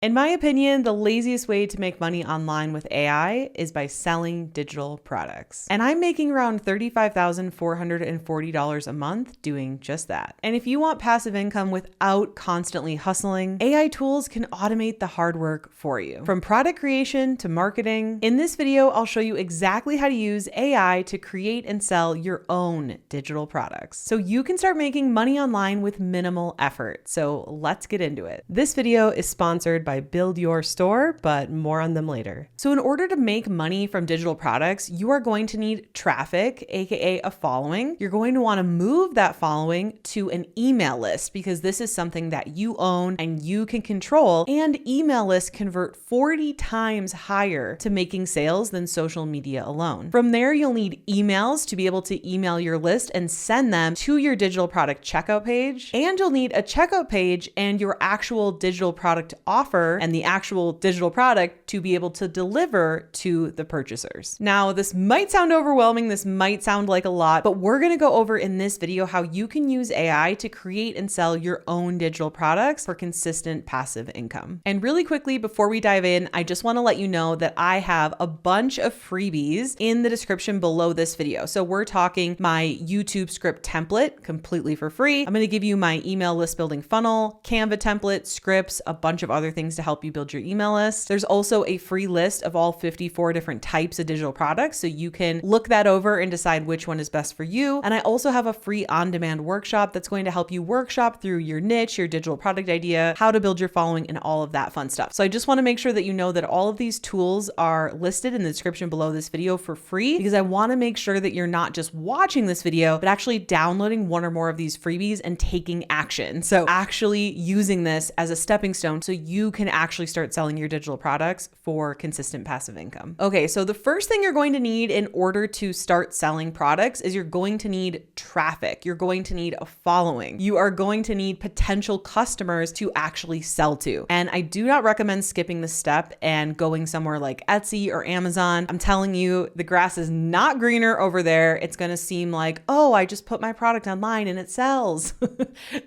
In my opinion, the laziest way to make money online with AI is by selling digital products. And I'm making around $35,440 a month doing just that. And if you want passive income without constantly hustling, AI tools can automate the hard work for you. From product creation to marketing, in this video, I'll show you exactly how to use AI to create and sell your own digital products, so you can start making money online with minimal effort. So let's get into it. This video is sponsored by Build Your Store, but more on them later. So in order to make money from digital products, you are going to need traffic, aka a following. You're going to want to move that following to an email list because this is something that you own and you can control, and email lists convert 40 times higher to making sales than social media alone. From there, you'll need emails to be able to email your list and send them to your digital product checkout page, and you'll need a checkout page and your actual digital product offer and the actual digital product to be able to deliver to the purchasers. Now, this might sound overwhelming, this might sound like a lot, but we're going to go over in this video how you can use AI to create and sell your own digital products for consistent passive income. And really quickly, before we dive in, I just want to let you know that I have a bunch of freebies in the description below this video. So we're talking my YouTube script template completely for free. I'm going to give you my email list building funnel, Canva template, scripts, a bunch of other things to help you build your email list. There's also a free list of all 54 different types of digital products, so you can look that over and decide which one is best for you. And I also have a free on-demand workshop that's going to help you workshop through your niche, your digital product idea, how to build your following, and all of that fun stuff. So I just want to make sure that you know that all of these tools are listed in the description below this video for free, because I want to make sure that you're not just watching this video, but actually downloading one or more of these freebies and taking action. So actually using this as a stepping stone so you can actually start selling your digital products for consistent passive income. Okay, so the first thing you're going to need in order to start selling products is you're going to need traffic. You're going to need a following. You are going to need potential customers to actually sell to. And I do not recommend skipping this step and going somewhere like Etsy or Amazon. I'm telling you, the grass is not greener over there. It's going to seem like, oh, I just put my product online and it sells.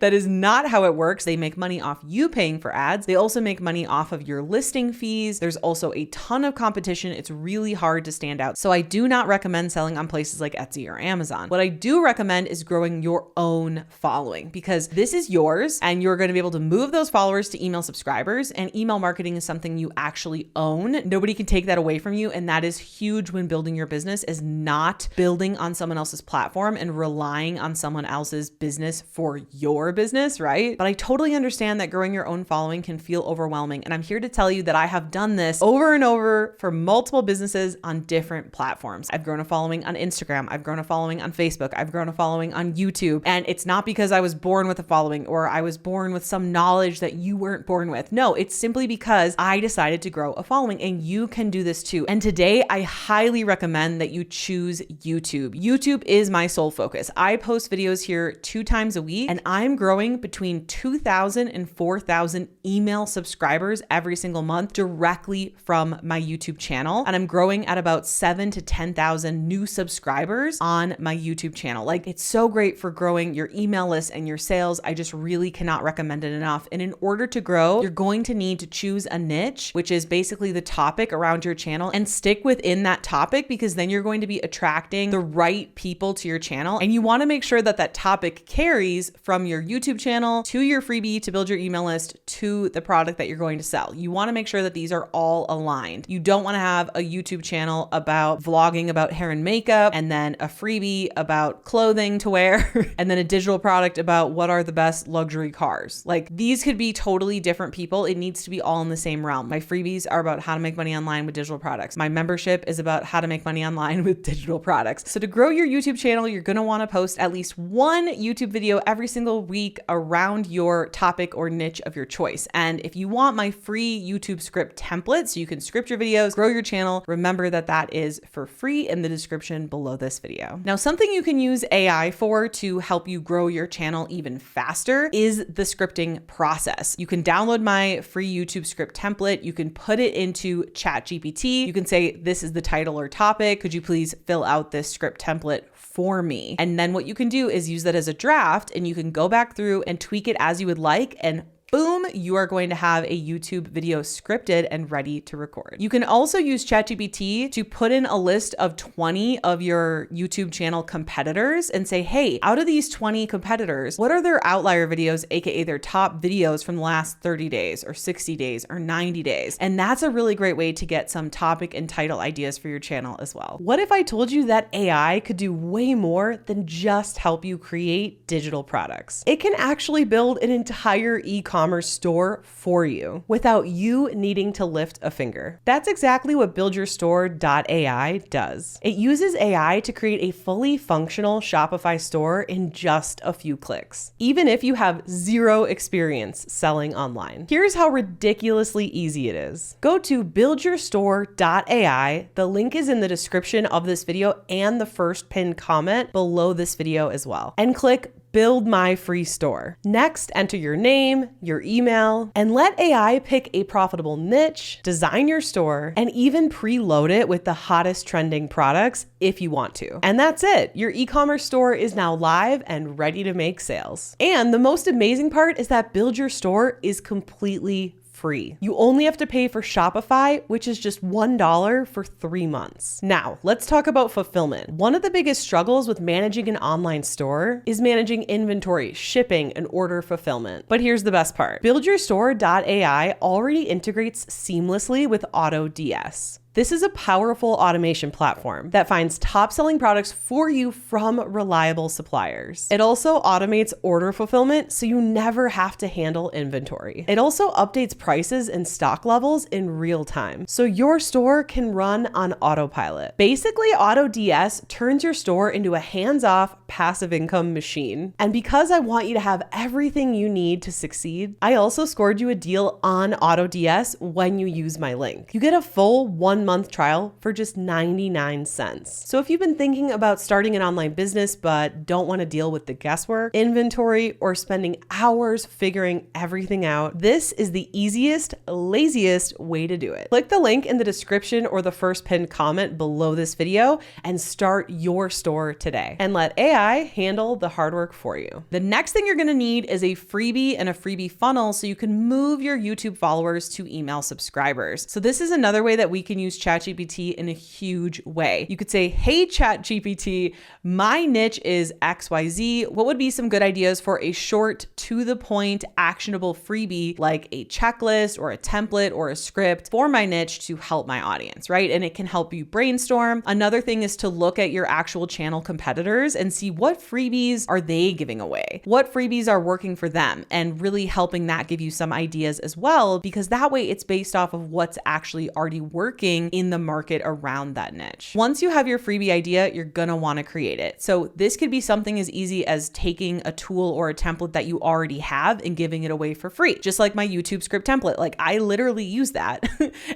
That is not how it works. They make money off you paying for ads. They also make money off of your listing fees. There's also a ton of competition. It's really hard to stand out. So I do not recommend selling on places like Etsy or Amazon. What I do recommend is growing your own following, because this is yours and you're going to be able to move those followers to email subscribers, and email marketing is something you actually own. Nobody can take that away from you. And that is huge when building your business, is not building on someone else's platform and relying on someone else's business for your business, right? But I totally understand that growing your own following can feel overwhelming. And I'm here to tell you that I have done this over and over for multiple businesses on different platforms. I've grown a following on Instagram. I've grown a following on Facebook. I've grown a following on YouTube. And it's not because I was born with a following or I was born with some knowledge that you weren't born with. No, it's simply because I decided to grow a following, and you can do this too. And today I highly recommend that you choose YouTube. YouTube is my sole focus. I post videos here 2 times a week, and I'm growing between 2,000 and 4,000 email subscribers every single month directly from my YouTube channel. And I'm growing at about 7,000 to 10,000 new subscribers on my YouTube channel. Like, it's so great for growing your email list and your sales. I just really cannot recommend it enough. And in order to grow, you're going to need to choose a niche, which is basically the topic around your channel, and stick within that topic, because then you're going to be attracting the right people to your channel. And you want to make sure that that topic carries from your YouTube channel to your freebie to build your email list to the product that you're going to sell. You want to make sure that these are all aligned. You don't want to have a YouTube channel about vlogging about hair and makeup, and then a freebie about clothing to wear, and then a digital product about what are the best luxury cars. Like, these could be totally different people. It needs to be all in the same realm. My freebies are about how to make money online with digital products. My membership is about how to make money online with digital products. So to grow your YouTube channel, you're going to want to post at least one YouTube video every single week around your topic or niche of your choice. And if you want my free YouTube script template so you can script your videos, grow your channel, remember that that is for free in the description below this video. Now, something you can use AI for to help you grow your channel even faster is the scripting process. You can download my free YouTube script template. You can put it into ChatGPT. You can say, this is the title or topic. Could you please fill out this script template for me? And then what you can do is use that as a draft, and you can go back through and tweak it as you would like, and boom, you are going to have a YouTube video scripted and ready to record. You can also use ChatGPT to put in a list of 20 of your YouTube channel competitors and say, hey, out of these 20 competitors, what are their outlier videos, aka their top videos from the last 30 days or 60 days or 90 days? And that's a really great way to get some topic and title ideas for your channel as well. What if I told you that AI could do way more than just help you create digital products? It can actually build an entire e-commerce store for you without you needing to lift a finger. That's exactly what buildyourstore.ai does. It uses AI to create a fully functional Shopify store in just a few clicks, even if you have zero experience selling online. Here's how ridiculously easy it is. Go to buildyourstore.ai. The link is in the description of this video and the first pinned comment below this video as well. And click Build My Free Store. Next, enter your name, your email, and let AI pick a profitable niche, design your store, and even preload it with the hottest trending products if you want to. And that's it. Your e-commerce store is now live and ready to make sales. And the most amazing part is that Build Your Store is completely free. You only have to pay for Shopify, which is just $1 for 3 months. Now, let's talk about fulfillment. One of the biggest struggles with managing an online store is managing inventory, shipping, and order fulfillment. But here's the best part. BuildYourStore.ai already integrates seamlessly with AutoDS. This is a powerful automation platform that finds top-selling products for you from reliable suppliers. It also automates order fulfillment, so you never have to handle inventory. It also updates prices and stock levels in real time, so your store can run on autopilot. Basically, AutoDS turns your store into a hands-off, passive income machine. And because I want you to have everything you need to succeed, I also scored you a deal on AutoDS when you use my link. You get a full 1-month trial for just 99 cents. So if you've been thinking about starting an online business but don't want to deal with the guesswork, inventory, or spending hours figuring everything out, this is the easiest, laziest way to do it. Click the link in the description or the first pinned comment below this video and start your store today. And let AI handle the hard work for you. The next thing you're going to need is a freebie and a freebie funnel so you can move your YouTube followers to email subscribers. So this is another way that we can use ChatGPT in a huge way. You could say, hey, ChatGPT, my niche is XYZ. What would be some good ideas for a short, to the point, actionable freebie like a checklist or a template or a script for my niche to help my audience, right? And it can help you brainstorm. Another thing is to look at your actual channel competitors and see what freebies are they giving away, what freebies are working for them, and really helping that give you some ideas as well, because that way it's based off of what's actually already working in the market around that niche. Once you have your freebie idea, you're gonna wanna create it. So this could be something as easy as taking a tool or a template that you already have and giving it away for free. Just like my YouTube script template. Like I literally use that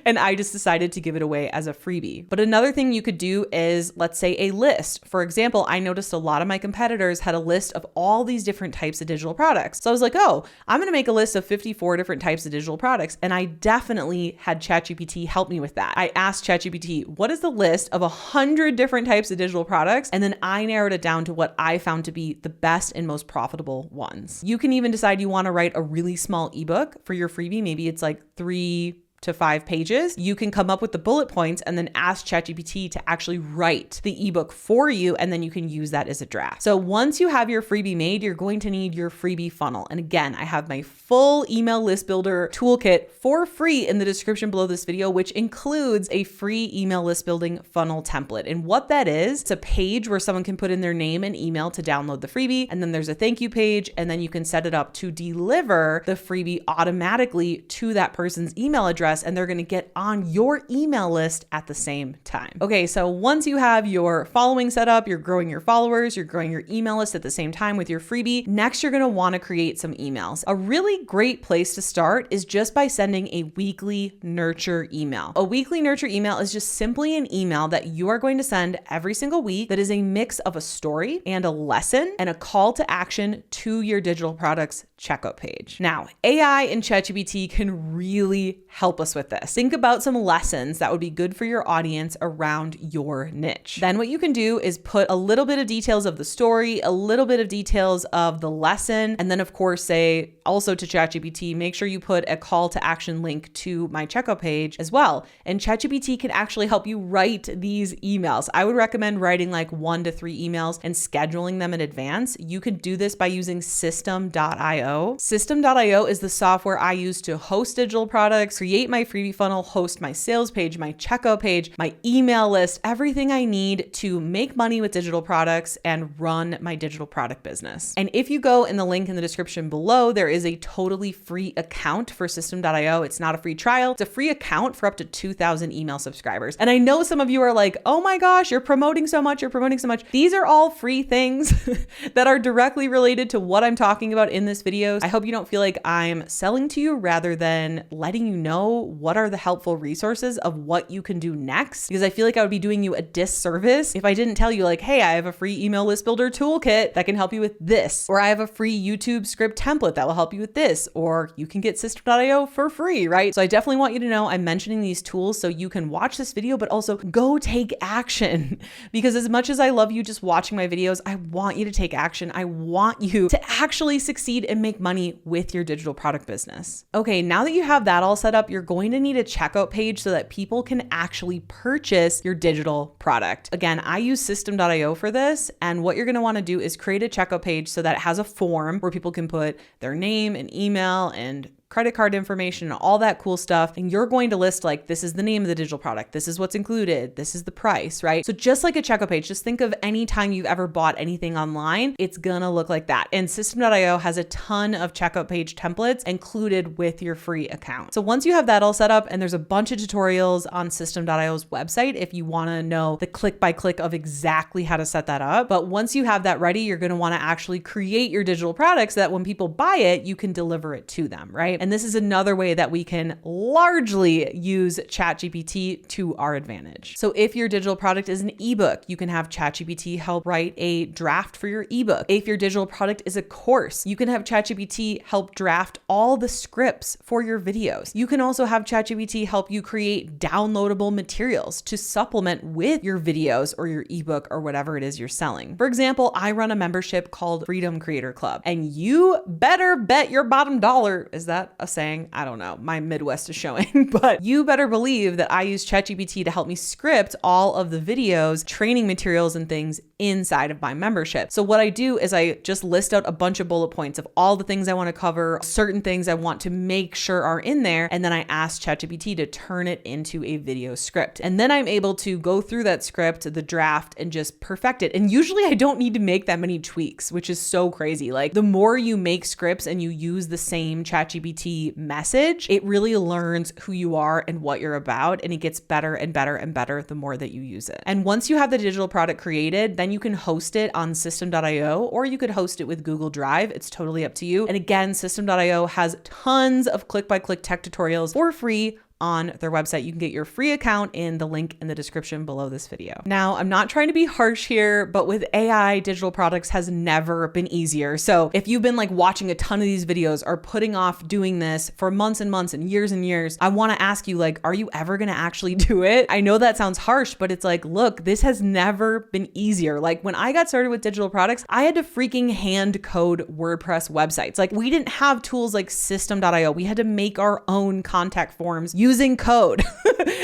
and I just decided to give it away as a freebie. But another thing you could do is, let's say, a list. For example, I noticed a lot of my competitors had a list of all these different types of digital products. So I was like, oh, I'm gonna make a list of 54 different types of digital products. And I definitely had ChatGPT help me with that. I asked ChatGPT, what is the list of 100 different types of digital products? And then I narrowed it down to what I found to be the best and most profitable ones. You can even decide you want to write a really small ebook for your freebie. Maybe it's like 3 to 5 pages. You can come up with the bullet points and then ask ChatGPT to actually write the ebook for you, and then you can use that as a draft. So once you have your freebie made, you're going to need your freebie funnel. And again, I have my full email list builder toolkit for free in the description below this video, which includes a free email list building funnel template. And what that is, it's a page where someone can put in their name and email to download the freebie. And then there's a thank you page, and then you can set it up to deliver the freebie automatically to that person's email address, and they're going to get on your email list at the same time. Okay, so once you have your following set up, you're growing your followers, you're growing your email list at the same time with your freebie. Next, you're going to want to create some emails. A really great place to start is just by sending a weekly nurture email. A weekly nurture email is just simply an email that you are going to send every single week that is a mix of a story and a lesson and a call to action to your digital products checkout page. Now, AI and ChatGPT can really help help us with this. Think about some lessons that would be good for your audience around your niche. Then what you can do is put a little bit of details of the story, a little bit of details of the lesson, and then of course say also to ChatGPT, make sure you put a call to action link to my checkout page as well. And ChatGPT can actually help you write these emails. I would recommend writing like 1 to 3 emails and scheduling them in advance. You can do this by using System.io. System.io is the software I use to host digital products, create my freebie funnel, host my sales page, my checkout page, my email list, everything I need to make money with digital products and run my digital product business. And if you go in the link in the description below, there is a totally free account for System.io. It's not a free trial. It's a free account for up to 2,000 email subscribers. And I know some of you are like, oh my gosh, you're promoting so much. You're promoting so much. These are all free things that are directly related to what I'm talking about in this video. I hope you don't feel like I'm selling to you rather than letting you know what are the helpful resources of what you can do next. Because I feel like I would be doing you a disservice if I didn't tell you like, hey, I have a free email list builder toolkit that can help you with this, or I have a free YouTube script template that will help you with this, or you can get System.io for free, right? So I definitely want you to know I'm mentioning these tools so you can watch this video, but also go take action. Because as much as I love you just watching my videos, I want you to take action. I want you to actually succeed and make money with your digital product business. Okay, now that you have that all set up, you're going to need a checkout page so that people can actually purchase your digital product. Again, I use System.io for this. And what you're going to want to do is create a checkout page so that it has a form where people can put their name and email and credit card information, and all that cool stuff. And you're going to list like, this is the name of the digital product. This is what's included. This is the price, right? So just like a checkout page, just think of any time you've ever bought anything online, it's gonna look like that. And System.io has a ton of checkout page templates included with your free account. So once you have that all set up, and there's a bunch of tutorials on System.io's website if you wanna know the click by click of exactly how to set that up. But once you have that ready, you're gonna wanna actually create your digital product so that when people buy it, you can deliver it to them, right? And this is another way that we can largely use ChatGPT to our advantage. So if your digital product is an ebook, you can have ChatGPT help write a draft for your ebook. If your digital product is a course, you can have ChatGPT help draft all the scripts for your videos. You can also have ChatGPT help you create downloadable materials to supplement with your videos or your ebook or whatever it is you're selling. For example, I run a membership called Freedom Creator Club, and you better bet your bottom dollar, is that a saying? I don't know. My Midwest is showing, but you better believe that I use ChatGPT to help me script all of the videos, training materials, and things inside of my membership. So what I do is I just list out a bunch of bullet points of all the things I want to cover, certain things I want to make sure are in there, and then I ask ChatGPT to turn it into a video script. And then I'm able to go through that script, the draft, and just perfect it. And usually I don't need to make that many tweaks, which is so crazy. Like the more you make scripts and you use the same ChatGPT message, it really learns who you are and what you're about, and it gets better and better and better the more that you use it. And once you have the digital product created, then you can host it on System.io, or you could host it with Google Drive. It's totally up to you. And again, System.io has tons of click-by-click tech tutorials for free on their website. You can get your free account in the link in the description below this video. Now, I'm not trying to be harsh here, but with AI, digital products has never been easier. So if you've been like watching a ton of these videos or putting off doing this for months and months and years, I want to ask you, like, are you ever going to actually do it? I know that sounds harsh, but it's like, look, this has never been easier. Like when I got started with digital products, I had to freaking hand code WordPress websites. Like we didn't have tools like System.io. We had to make our own contact forms using code.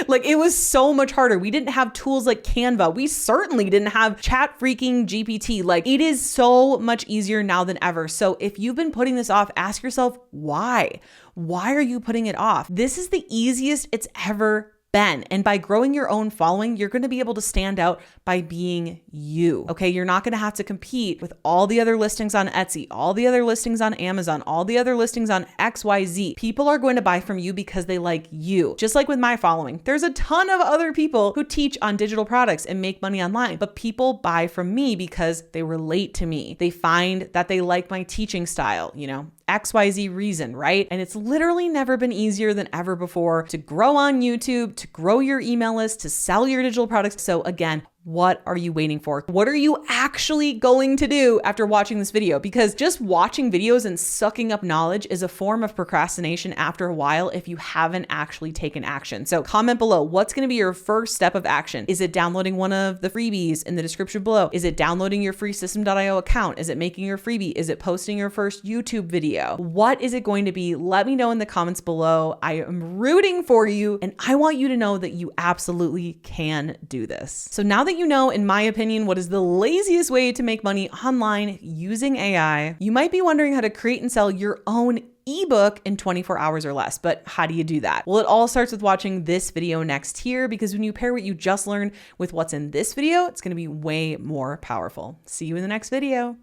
Like it was so much harder. We didn't have tools like Canva. We certainly didn't have Chat freaking GPT. Like it is so much easier now than ever. So if you've been putting this off, ask yourself why? Why are you putting it off? This is the easiest it's ever been. And by growing your own following, you're going to be able to stand out by being you. Okay. You're not going to have to compete with all the other listings on Etsy, all the other listings on Amazon, all the other listings on XYZ. People are going to buy from you because they like you. Just like with my following, there's a ton of other people who teach on digital products and make money online, but people buy from me because they relate to me. They find that they like my teaching style, you know, XYZ reason, right? And it's literally never been easier than ever before to grow on YouTube, to grow your email list, to sell your digital products. So again, What are you waiting for? What are you actually going to do after watching this video? Because just watching videos and sucking up knowledge is a form of procrastination after a while if you haven't actually taken action. So comment below, what's going to be your first step of action? Is it downloading one of the freebies in the description below? Is it downloading your free System.io account? Is it making your freebie? Is it posting your first YouTube video? What is it going to be? Let me know in the comments below. I am rooting for you, and I want you to know that you absolutely can do this. So now that you know, in my opinion, what is the laziest way to make money online using AI, you might be wondering how to create and sell your own ebook in 24 hours or less. But how do you do that? Well, it all starts with watching this video next here, because when you pair what you just learned with what's in this video, it's going to be way more powerful. See you in the next video.